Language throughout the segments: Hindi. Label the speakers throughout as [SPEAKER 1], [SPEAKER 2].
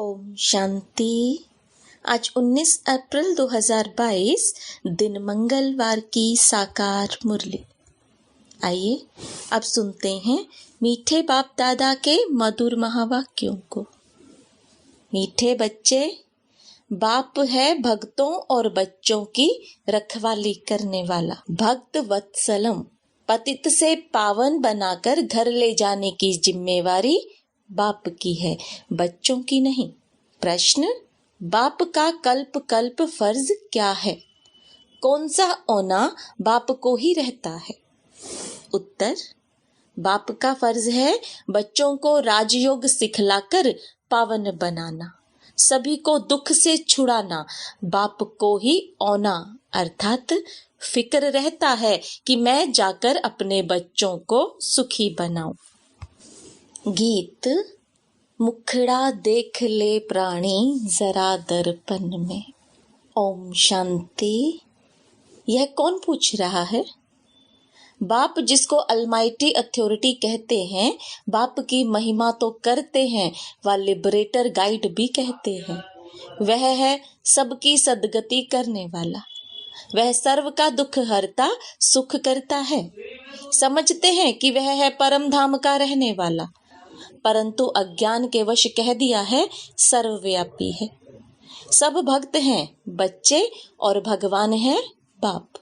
[SPEAKER 1] ओम शांति। आज 19 अप्रैल 2022 दिन मंगलवार की साकार मुरली। आइए अब सुनते हैं मीठे बाप दादा के मधुर महावाक्यों को। मीठे बच्चे, बाप है भक्तों और बच्चों की रखवाली करने वाला। भक्त वत्सलम, पतित से पावन बनाकर घर ले जाने की जिम्मेवारी बाप की है, बच्चों की नहीं। प्रश्न, बाप का कल्प कल्प फर्ज क्या है? कौन सा औना बाप को ही रहता है? उत्तर, बाप का फर्ज है बच्चों को राजयोग सिखलाकर पावन बनाना, सभी को दुख से छुड़ाना। बाप को ही औना अर्थात फिक्र रहता है कि मैं जाकर अपने बच्चों को सुखी बनाऊं। गीत। मुखड़ा देख ले प्राणी जरा दर्पण में। ओम शांति। यह कौन पूछ रहा है? बाप, जिसको अलमाइटी अथॉरिटी कहते हैं, बाप की महिमा तो करते हैं व लिबरेटर गाइड भी कहते हैं। वह है सबकी सदगति करने वाला, वह सर्व का दुख हरता सुख करता है। समझते हैं कि वह है परम धाम का रहने वाला, परंतु अज्ञान के वश कह दिया है सर्वव्यापी है। सब भक्त हैं बच्चे और भगवान है बाप।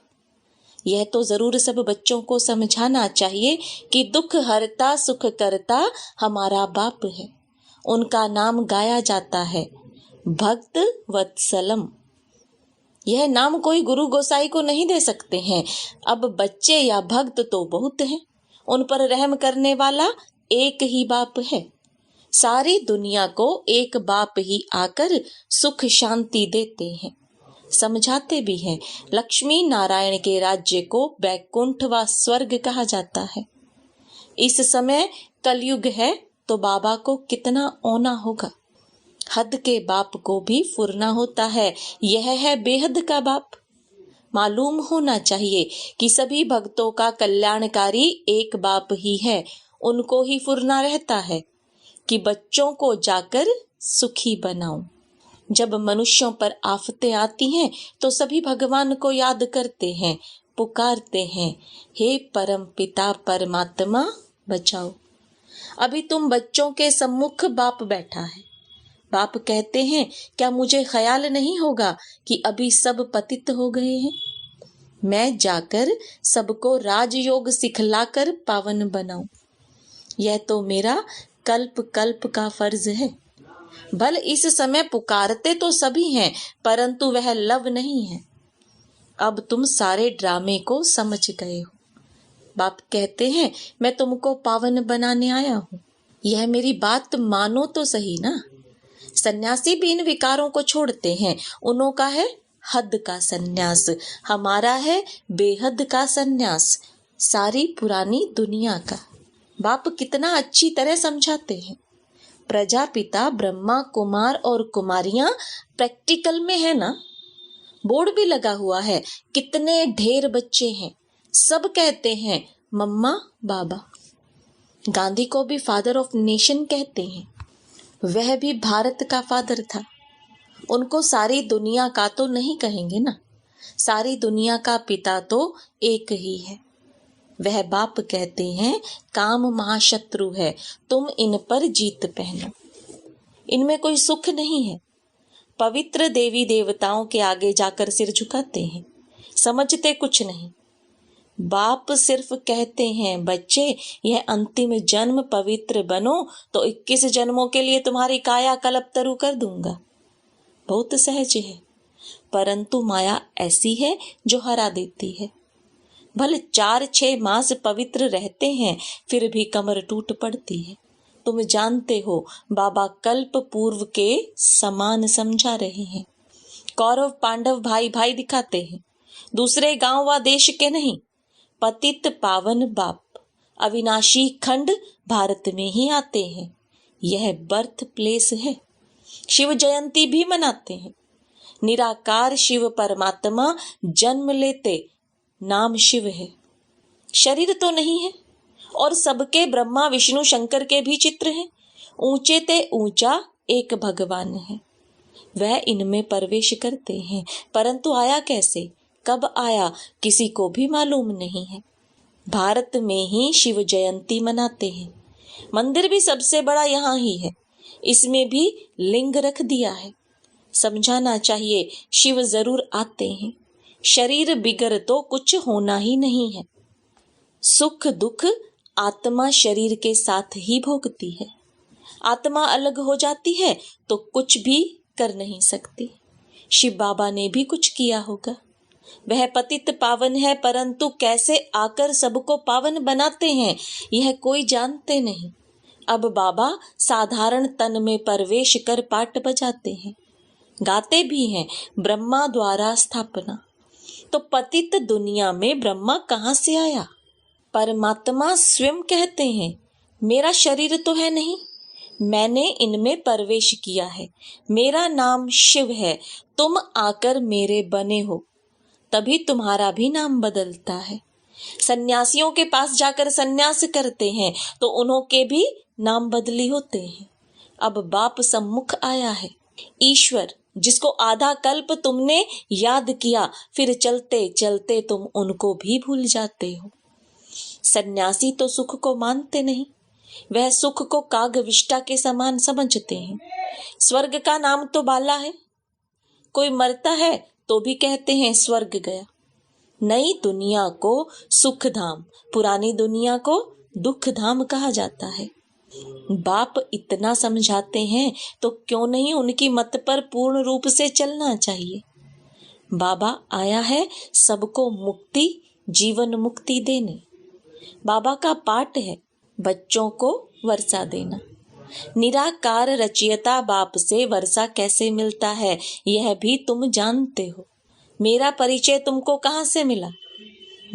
[SPEAKER 1] यह तो जरूर सब बच्चों को समझाना चाहिए कि दुख हरता सुख करता हमारा बाप है। उनका नाम गाया जाता है भक्त वत्सलम। यह नाम कोई गुरु गोसाई को नहीं दे सकते हैं। अब बच्चे या भक्त तो बहुत हैं, उन पर रहम करने वाला एक ही बाप है। सारी दुनिया को एक बाप ही आकर सुख शांति देते हैं, समझाते भी हैं। लक्ष्मी नारायण के राज्य को बैकुंठ व स्वर्ग कहा जाता है। इस समय कलयुग है तो बाबा को कितना औना होगा। हद के बाप को भी फुरना होता है। यह है बेहद का बाप। मालूम होना चाहिए कि सभी भक्तों का कल्याणकारी एक बाप ही है। उनको ही फुरना रहता है कि बच्चों को जाकर सुखी बनाऊं। जब मनुष्यों पर आफतें आती हैं तो सभी भगवान को याद करते हैं, पुकारते हैं, हे परम पिता परमात्मा बचाओ। अभी तुम बच्चों के सम्मुख बाप बैठा है। बाप कहते हैं, क्या मुझे ख्याल नहीं होगा कि अभी सब पतित हो गए हैं? मैं जाकर सबको राजयोग सिखलाकर पावन बनाऊं। यह तो मेरा कल्प कल्प का फर्ज है। भल इस समय पुकारते तो सभी हैं, परंतु वह लव नहीं है। अब तुम सारे ड्रामे को समझ गए हो। बाप कहते हैं, मैं तुमको पावन बनाने आया हूँ। यह मेरी बात मानो तो सही ना। सन्यासी भी इन विकारों को छोड़ते हैं। उन्हों का है हद का सन्यास, हमारा है बेहद का सन्यास, सारी पुरानी दुनिया का। बाप कितना अच्छी तरह समझाते हैं। प्रजापिता ब्रह्मा कुमार और कुमारियां प्रैक्टिकल में है ना। बोर्ड भी लगा हुआ है, कितने ढेर बच्चे हैं। सब कहते हैं मम्मा बाबा। गांधी को भी फादर ऑफ नेशन कहते हैं। वह भी भारत का फादर था। उनको सारी दुनिया का तो नहीं कहेंगे ना। सारी दुनिया का पिता तो एक ही है। वह बाप कहते हैं, काम महाशत्रु है, तुम इन पर जीत पहनो। इनमें कोई सुख नहीं है। पवित्र देवी देवताओं के आगे जाकर सिर झुकाते हैं, समझते कुछ नहीं। बाप सिर्फ कहते हैं, बच्चे यह अंतिम जन्म पवित्र बनो तो 21 जन्मों के लिए तुम्हारी काया कल्पतरु कर दूंगा। बहुत सहज है, परंतु माया ऐसी है जो हरा देती है। भले 4-6 मास पवित्र रहते हैं, फिर भी कमर टूट पड़ती है। तुम जानते हो बाबा कल्प पूर्व के समान समझा रहे हैं। कौरव पांडव भाई भाई दिखाते हैं, दूसरे गांव व देश के नहीं। पतित पावन बाप अविनाशी खंड भारत में ही आते हैं। यह बर्थ प्लेस है। शिव जयंती भी मनाते हैं। निराकार शिव परमात्मा जन्म लेते, नाम शिव है, शरीर तो नहीं है। और सबके ब्रह्मा विष्णु शंकर के भी चित्र हैं। ऊंचे ते ऊंचा एक भगवान है, वह इनमें प्रवेश करते हैं, परंतु आया कैसे, कब आया, किसी को भी मालूम नहीं है। भारत में ही शिव जयंती मनाते हैं, मंदिर भी सबसे बड़ा यहाँ ही है, इसमें भी लिंग रख दिया है। समझाना चाहिए, शिव जरूर आते हैं, शरीर बिगड़ तो कुछ होना ही नहीं है। सुख दुख आत्मा शरीर के साथ ही भोगती है, आत्मा अलग हो जाती है तो कुछ भी कर नहीं सकती। शिव बाबा ने भी कुछ किया होगा, वह पतित पावन है, परंतु कैसे आकर सबको पावन बनाते हैं यह कोई जानते नहीं। अब बाबा साधारण तन में प्रवेश कर पाठ बजाते हैं, गाते भी हैं, ब्रह्मा द्वारा स्थापना। तो पतित दुनिया में ब्रह्मा कहाँ से आया? परमात्मा स्वयं कहते हैं, मेरा शरीर तो है नहीं, मैंने इनमें प्रवेश किया है, मेरा नाम शिव है, तुम आकर मेरे बने हो, तभी तुम्हारा भी नाम बदलता है। सन्यासियों के पास जाकर सन्यास करते हैं तो उन्होंने भी नाम बदली होते हैं। अब बाप सम्मुख आया है, ईश्वर जिसको आधा कल्प तुमने याद किया, फिर चलते चलते तुम उनको भी भूल जाते हो। सन्यासी तो सुख को मानते नहीं, वह सुख को काग विष्टा के समान समझते हैं। स्वर्ग का नाम तो बाला है, कोई मरता है तो भी कहते हैं स्वर्ग गया। नई दुनिया को सुख धाम, पुरानी दुनिया को दुख धाम कहा जाता है। बाप इतना समझाते हैं तो क्यों नहीं उनकी मत पर पूर्ण रूप से चलना चाहिए। बाबा आया है सबको मुक्ति, जीवन मुक्ति देने। बाबा का पाठ है बच्चों को वर्षा देना। निराकार रचयिता बाप से वर्षा कैसे मिलता है यह भी तुम जानते हो। मेरा परिचय तुमको कहाँ से मिला?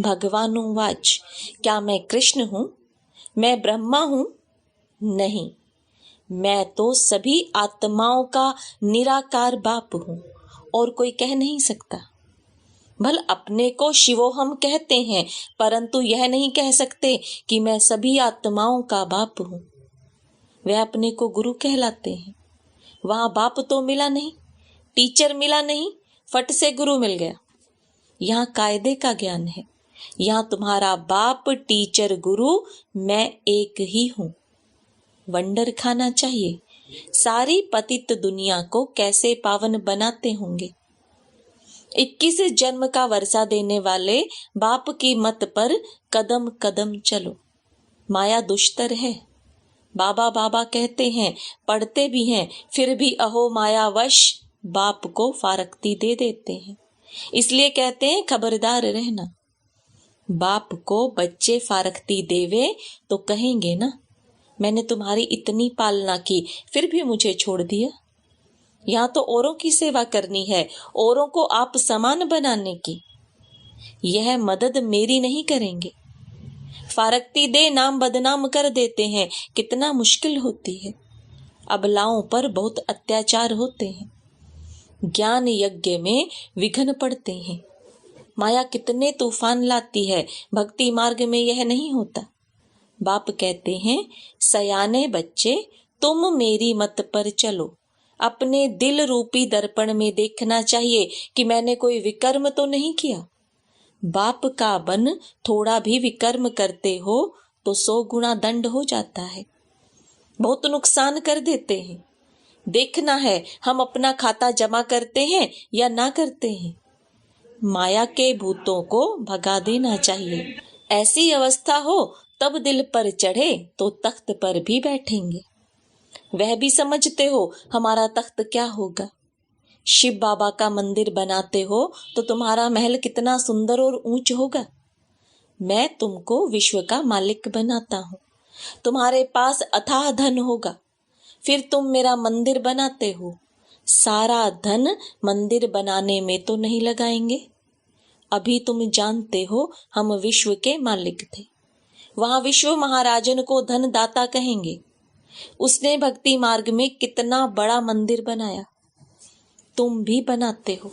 [SPEAKER 1] भगवानुवाच, क्या मैं कृष्ण हूँ? मैं ब्रह्मा हूँ? नहीं, मैं तो सभी आत्माओं का निराकार बाप हूँ और कोई कह नहीं सकता। भल अपने को शिवोहम कहते हैं, परंतु यह नहीं कह सकते कि मैं सभी आत्माओं का बाप हूँ। वे अपने को गुरु कहलाते हैं। वहां बाप तो मिला नहीं, टीचर मिला नहीं, फट से गुरु मिल गया। यहाँ कायदे का ज्ञान है, यहाँ तुम्हारा बाप टीचर गुरु मैं एक ही हूँ। वंडर खाना चाहिए, सारी पतित दुनिया को कैसे पावन बनाते होंगे। 21 जन्म का वर्षा देने वाले बाप की मत पर कदम कदम चलो। माया दुष्टर है, बाबा बाबा कहते हैं, पढ़ते भी हैं, फिर भी अहो मायावश बाप को फारकती दे देते हैं। इसलिए कहते हैं खबरदार रहना। बाप को बच्चे फारकती देवे तो कहेंगे ना, मैंने तुम्हारी इतनी पालना की फिर भी मुझे छोड़ दिया। यहाँ तो औरों की सेवा करनी है, औरों को आप समान बनाने की। यह मदद मेरी नहीं करेंगे। फारकती दे नाम बदनाम कर देते हैं, कितना मुश्किल होती है। अबलाओं पर बहुत अत्याचार होते हैं, ज्ञान यज्ञ में विघ्न पड़ते हैं। माया कितने तूफान लाती है, भक्ति मार्ग में यह नहीं होता। बाप कहते हैं, सयाने बच्चे तुम मेरी मत पर चलो। अपने दिल रूपी दर्पण में देखना चाहिए कि मैंने कोई विकर्म तो नहीं किया। बाप का बन थोड़ा भी विकर्म करते हो तो 100 गुना दंड हो जाता है, बहुत नुकसान कर देते हैं। देखना है हम अपना खाता जमा करते हैं या ना करते हैं। माया के भूतों को भगा देना चाहिए। ऐसी अवस्था हो तब दिल पर चढ़े तो तख्त पर भी बैठेंगे। वह भी समझते हो हमारा तख्त क्या होगा। शिव बाबा का मंदिर बनाते हो तो तुम्हारा महल कितना सुंदर और ऊंच होगा। मैं तुमको विश्व का मालिक बनाता हूँ, तुम्हारे पास अथाह धन होगा, फिर तुम मेरा मंदिर बनाते हो। सारा धन मंदिर बनाने में तो नहीं लगाएंगे। अभी तुम जानते हो हम विश्व के मालिक थे, वहां विश्व महाराजन को धन दाता कहेंगे। उसने भक्ति मार्ग में कितना बड़ा मंदिर बनाया, तुम भी बनाते हो।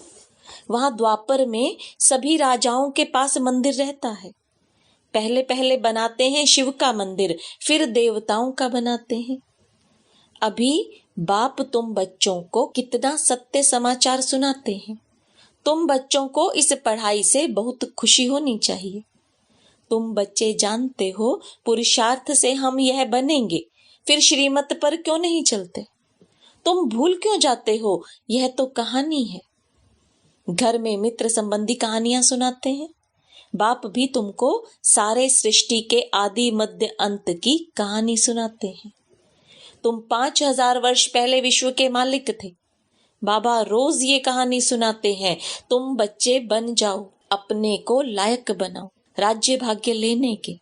[SPEAKER 1] वहां द्वापर में सभी राजाओं के पास मंदिर रहता है। पहले पहले बनाते हैं शिव का मंदिर, फिर देवताओं का बनाते हैं। अभी बाप तुम बच्चों को कितना सत्य समाचार सुनाते हैं। तुम बच्चों को इस पढ़ाई से बहुत खुशी होनी चाहिए। तुम बच्चे जानते हो पुरुषार्थ से हम यह बनेंगे, फिर श्रीमत पर क्यों नहीं चलते? तुम भूल क्यों जाते हो? यह तो कहानी है। घर में मित्र संबंधी कहानियां सुनाते हैं। बाप भी तुमको सारे सृष्टि के आदि मध्य अंत की कहानी सुनाते हैं। तुम 5000 वर्ष पहले विश्व के मालिक थे। बाबा रोज ये कहानी सुनाते हैं, तुम बच्चे बन जाओ, अपने को लायक बनाओ राज्य भाग्य लेने के।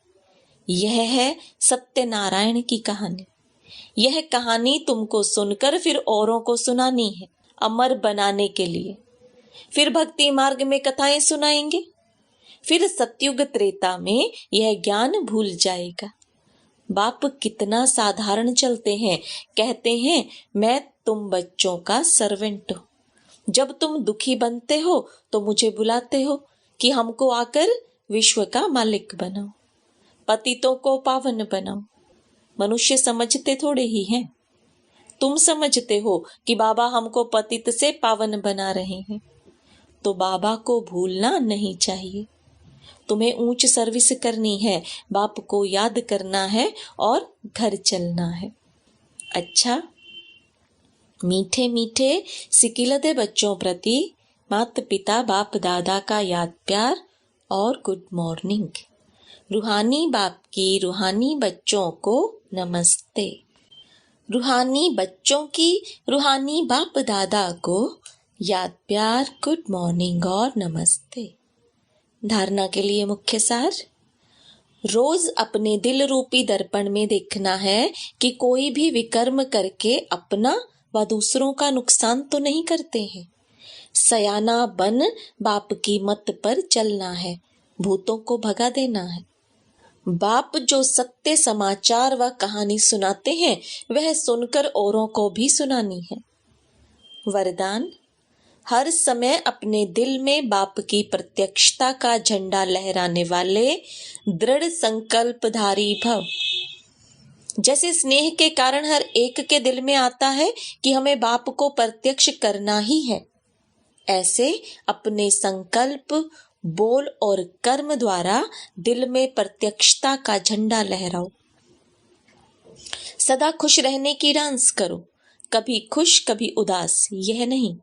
[SPEAKER 1] यह है सत्यनारायण की कहानी। यह कहानी तुमको सुनकर फिर औरों को सुनानी है, अमर बनाने के लिए। फिर भक्ति मार्ग में कथाएं सुनाएंगे। फिर सतयुग त्रेता में यह ज्ञान भूल जाएगा। बाप कितना साधारण चलते हैं, कहते हैं मैं तुम बच्चों का सर्वेंट हूं। जब तुम दुखी बनते हो तो मुझे बुलाते हो कि हमको आकर विश्व का मालिक बनाओ, पतितों को पावन बनाओ। मनुष्य समझते थोड़े ही हैं। तुम समझते हो कि बाबा हमको पतित से पावन बना रहे हैं, तो बाबा को भूलना नहीं चाहिए। तुम्हें ऊंच सर्विस करनी है, बाप को याद करना है और घर चलना है। अच्छा, मीठे मीठे सिकिलदे बच्चों प्रति माता पिता बाप दादा का याद प्यार और गुड मॉर्निंग। रूहानी बाप की रूहानी बच्चों को नमस्ते। रूहानी बच्चों की रूहानी बाप दादा को याद प्यार गुड मॉर्निंग और नमस्ते। धारणा के लिए मुख्य सार। रोज अपने दिल रूपी दर्पण में देखना है कि कोई भी विकर्म करके अपना व दूसरों का नुकसान तो नहीं करते हैं। सयाना बन बाप की मत पर चलना है, भूतों को भगा देना है। बाप जो सत्य समाचार व कहानी सुनाते हैं वह सुनकर औरों को भी सुनानी है। वरदान। हर समय अपने दिल में बाप की प्रत्यक्षता का झंडा लहराने वाले दृढ़ संकल्पधारी भव। जैसे स्नेह के कारण हर एक के दिल में आता है कि हमें बाप को प्रत्यक्ष करना ही है, ऐसे अपने संकल्प, बोल और कर्म द्वारा दिल में प्रत्यक्षता का झंडा लहराओ। सदा खुश रहने की डांस करो, कभी खुश कभी उदास, यह नहीं।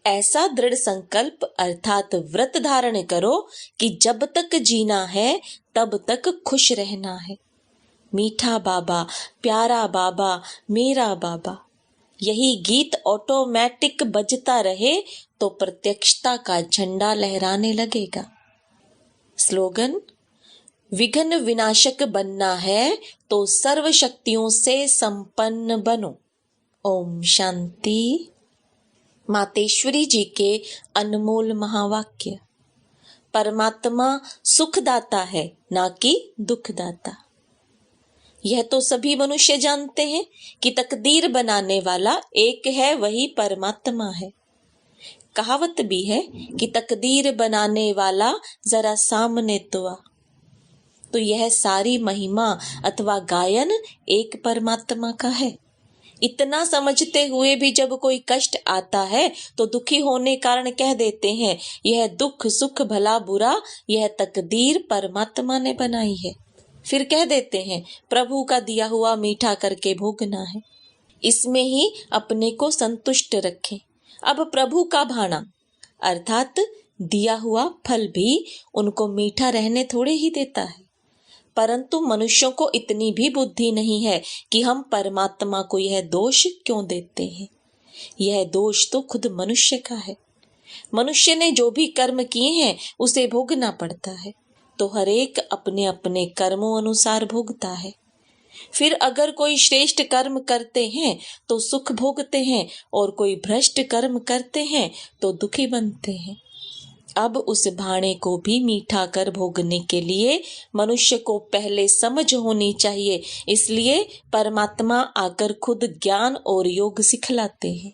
[SPEAKER 1] ऐसा दृढ़ संकल्प अर्थात व्रत धारण करो कि जब तक जीना है तब तक खुश रहना है। मीठा बाबा, प्यारा बाबा, मेरा बाबा, यही गीत ऑटोमेटिक बजता रहे तो प्रत्यक्षता का झंडा लहराने लगेगा। स्लोगन। विघ्न विनाशक बनना है तो सर्व शक्तियों से संपन्न बनो। ओम शांति। मातेश्वरी जी के अनमोल महावाक्य। परमात्मा सुखदाता है, ना कि दुखदाता। यह तो सभी मनुष्य जानते हैं कि तकदीर बनाने वाला एक है, वही परमात्मा है। कहावत भी है कि तकदीर बनाने वाला जरा सामने तो आ। तो यह सारी महिमा अथवा गायन एक परमात्मा का है। इतना समझते हुए भी जब कोई कष्ट आता है तो दुखी होने कारण कह देते हैं यह दुख सुख भला बुरा यह तकदीर परमात्मा ने बनाई है। फिर कह देते हैं प्रभु का दिया हुआ मीठा करके भोगना है। इसमें ही अपने को संतुष्ट रखें। अब प्रभु का भाना अर्थात दिया हुआ फल भी उनको मीठा रहने थोड़े ही देता है। परंतु मनुष्यों को इतनी भी बुद्धि नहीं है कि हम परमात्मा को यह दोष क्यों देते हैं। यह दोष तो खुद मनुष्य का है। मनुष्य ने जो भी कर्म किए हैं उसे भोगना पड़ता है, तो हर एक अपने अपने कर्मों अनुसार भोगता है। फिर अगर कोई श्रेष्ठ कर्म करते हैं तो सुख भोगते हैं और कोई भ्रष्ट कर्म करते हैं तो दुखी बनते हैं। अब उस भाणे को भी मीठा कर भोगने के लिए मनुष्य को पहले समझ होनी चाहिए। इसलिए परमात्मा आकर खुद ज्ञान और योग सिखलाते हैं।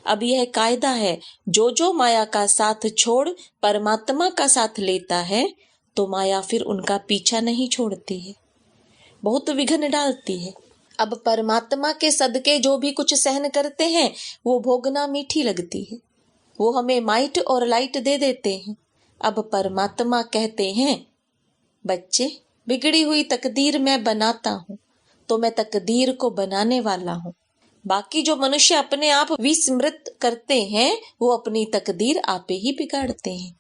[SPEAKER 1] अब यह कायदा है, जो जो माया का साथ छोड़ परमात्मा का साथ लेता है तो माया फिर उनका पीछा नहीं छोड़ती है, बहुत विघ्न डालती है। अब परमात्मा के सदके जो भी कुछ सहन करते हैं वो भोगना मीठी लगती है, वो हमें माइट और लाइट दे देते हैं। अब परमात्मा कहते हैं, बच्चे बिगड़ी हुई तकदीर मैं बनाता हूँ, तो मैं तकदीर को बनाने वाला हूँ। बाकी जो मनुष्य अपने आप विस्मृत करते हैं वो अपनी तकदीर आपे ही बिगाड़ते हैं,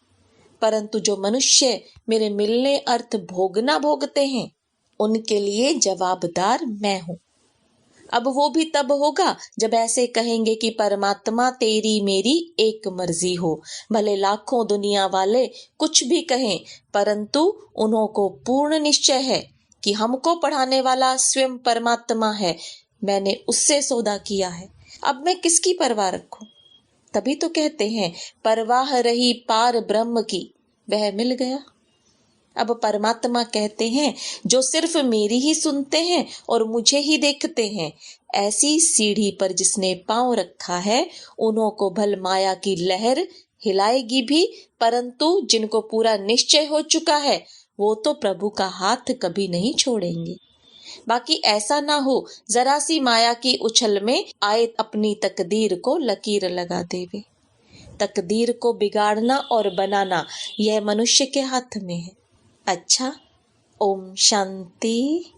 [SPEAKER 1] परंतु जो मनुष्य मेरे मिलने अर्थ भोगना भोगते हैं उनके लिए जवाबदार मैं हूँ। अब वो भी तब होगा जब ऐसे कहेंगे कि परमात्मा तेरी मेरी एक मर्जी हो, भले लाखों दुनिया वाले कुछ भी कहें, परंतु उन्हों को पूर्ण निश्चय है कि हमको पढ़ाने वाला स्वयं परमात्मा है, मैंने उससे सौदा किया है, अब मैं किसकी परवाह रखूं। तभी तो कहते हैं परवाह रही पार ब्रह्म की, वह मिल गया। अब परमात्मा कहते हैं जो सिर्फ मेरी ही सुनते हैं और मुझे ही देखते हैं, ऐसी सीढ़ी पर जिसने पांव रखा है उन्हों को भल माया की लहर हिलाएगी भी, परंतु जिनको पूरा निश्चय हो चुका है वो तो प्रभु का हाथ कभी नहीं छोड़ेंगे। बाकी ऐसा ना हो जरा सी माया की उछल में आए अपनी तकदीर को लकीर लगा देवे। तकदीर को बिगाड़ना और बनाना यह मनुष्य के हाथ में है। अच्छा, ओम शांति।